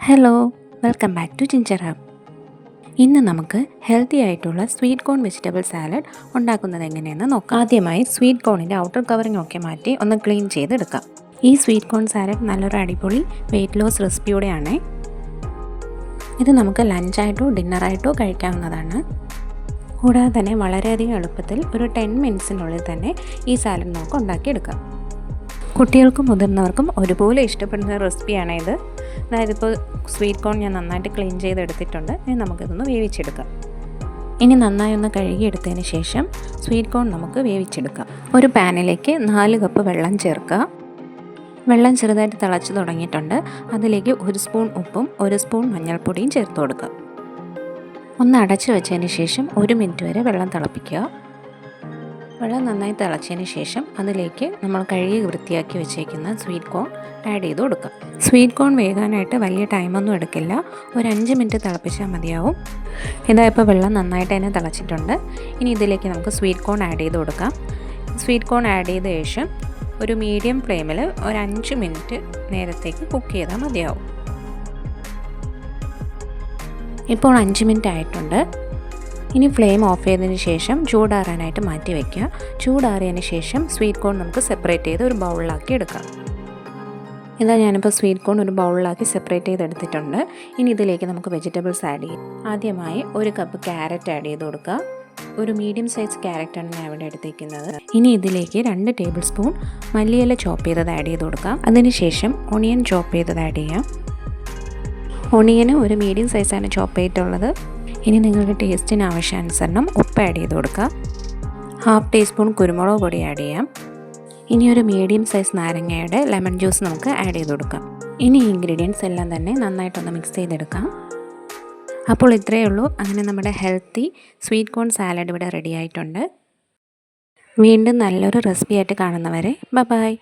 Hello, welcome back to ginger hub. ഇന്ന് നമുക്ക് healthy ആയിട്ടുള്ള സ്വീറ്റ് കോൺ വെജിറ്റബിൾ സാലഡ് ഉണ്ടാക്കുന്നത് എങ്ങനെയെന്ന് നോക്കാം. ആദ്യമായി സ്വീറ്റ് കോണിൻ്റെ ഔട്ടർ കവറിംഗ് ഒക്കെ മാറ്റി ഒന്ന് ക്ലീൻ ചെയ്തെടുക്കാം. ഈ സ്വീറ്റ് കോൺ സാലഡ് നല്ലൊരു അടിപൊളി വെയിറ്റ് ലോസ് റെസിപ്പിയോടെയാണ്. ഇത് നമുക്ക് ലഞ്ചായിട്ടോ ഡിന്നറായിട്ടോ കഴിക്കാവുന്നതാണ്. കൂടാതെ തന്നെ വളരെയധികം എളുപ്പത്തിൽ ഒരു 10 മിനിറ്റ്സിനുള്ളിൽ തന്നെ ഈ സാലഡ് നമുക്ക് ഉണ്ടാക്കിയെടുക്കാം. കുട്ടികൾക്കും മുതിർന്നവർക്കും ഒരുപോലെ ഇഷ്ടപ്പെടുന്ന റെസിപ്പിയാണ് ഇത്. അതായത് ഇപ്പോൾ സ്വീറ്റ് കോൺ ഞാൻ നന്നായിട്ട് ക്ലീൻ ചെയ്തെടുത്തിട്ടുണ്ട്. ഇനി നമുക്കിതൊന്ന് വേവിച്ചെടുക്കാം. ഇനി നന്നായി ഒന്ന് കഴുകിയെടുത്തതിന് ശേഷം സ്വീറ്റ് കോൺ നമുക്ക് വേവിച്ചെടുക്കാം. ഒരു പാനിലേക്ക് 4 കപ്പ് വെള്ളം ചേർക്കുക. വെള്ളം ചെറുതായിട്ട് തിളച്ച് തുടങ്ങിയിട്ടുണ്ട്. അതിലേക്ക് 1 സ്പൂൺ ഉപ്പും 1 സ്പൂൺ മഞ്ഞൾപ്പൊടിയും ചേർത്ത് കൊടുക്കുക. ഒന്ന് അടച്ചു വെച്ചതിന് ശേഷം 1 മിനിറ്റ് വരെ വെള്ളം തിളപ്പിക്കുക. വെള്ളം നന്നായി തിളച്ചതിന് ശേഷം അതിലേക്ക് നമ്മൾ കഴുകി വൃത്തിയാക്കി വെച്ചേക്കുന്ന സ്വീറ്റ് കോൺ ആഡ് ചെയ്ത് കൊടുക്കാം. സ്വീറ്റ് കോൺ വേകാനായിട്ട് വലിയ ടൈമൊന്നും എടുക്കില്ല. ഒരു 5 മിനിറ്റ് തിളപ്പിച്ചാൽ മതിയാവും. ഇതായപ്പോൾ വെള്ളം നന്നായിട്ട് തന്നെ തിളച്ചിട്ടുണ്ട്. ഇനി ഇതിലേക്ക് നമുക്ക് സ്വീറ്റ് കോൺ ആഡ് ചെയ്ത് കൊടുക്കാം. സ്വീറ്റ് കോൺ ആഡ് ചെയ്ത ശേഷം ഒരു മീഡിയം ഫ്ലെയിമിൽ ഒരു 5 മിനിറ്റ് നേരത്തേക്ക് കുക്ക് ചെയ്താൽ മതിയാവും. ഇപ്പോൾ 5 മിനിറ്റ് ആയിട്ടുണ്ട്. ഇനി ഫ്ലെയിം ഓഫ് ചെയ്തതിന് ശേഷം ചൂടാറാനായിട്ട് മാറ്റി വയ്ക്കുക. ചൂടാറിയതിന് ശേഷം സ്വീറ്റ് കോൺ നമുക്ക് സെപ്പറേറ്റ് ചെയ്ത് ഒരു ബൗളിലാക്കി എടുക്കാം. ഇതാ ഞാനിപ്പോൾ സ്വീറ്റ് കോൺ ഒരു ബൗളിലാക്കി സെപ്പറേറ്റ് ചെയ്തെടുത്തിട്ടുണ്ട്. ഇനി ഇതിലേക്ക് നമുക്ക് വെജിറ്റബിൾസ് ആഡ് ചെയ്യാം. ആദ്യമായി 1 കപ്പ് ക്യാരറ്റ് ആഡ് ചെയ്ത് കൊടുക്കുക. ഒരു മീഡിയം സൈസ് ക്യാരറ്റാണ് ഞാൻ ഇവിടെ എടുത്തിരിക്കുന്നത്. ഇനി ഇതിലേക്ക് 2 ടേബിൾ സ്പൂൺ മല്ലിയില ചോപ്പ് ചെയ്തത് ആഡ് ചെയ്ത് കൊടുക്കാം. അതിനുശേഷം ഒണിയൻ ചോപ്പ് ചെയ്തത് ആഡ് ചെയ്യാം. ഒണിയന് ഒരു മീഡിയം സൈസാണ് ചോപ്പ് ചെയ്തിട്ടുള്ളത്. ഇനി നിങ്ങളുടെ ടേസ്റ്റിന് ആവശ്യാനുസരണം ഉപ്പ് ആഡ് ചെയ്ത് കൊടുക്കുക. 1/2 ടീസ്പൂൺ കുരുമുളക് പൊടി ആഡ് ചെയ്യാം. ഇനി ഒരു മീഡിയം സൈസ് നാരങ്ങയുടെ ലെമൺ ജ്യൂസ് നമുക്ക് ആഡ് ചെയ്ത് കൊടുക്കാം. ഇനി ഇൻഗ്രീഡിയൻസ് എല്ലാം തന്നെ നന്നായിട്ടൊന്ന് മിക്സ് ചെയ്തെടുക്കാം. അപ്പോൾ ഇത്രയേ ഉള്ളൂ. അങ്ങനെ നമ്മുടെ ഹെൽത്തി സ്വീറ്റ് കോൺ സാലഡ് ഇവിടെ റെഡി ആയിട്ടുണ്ട്. വീണ്ടും നല്ലൊരു റെസിപ്പി ആയിട്ട് കാണുന്നവരെ ബൈ.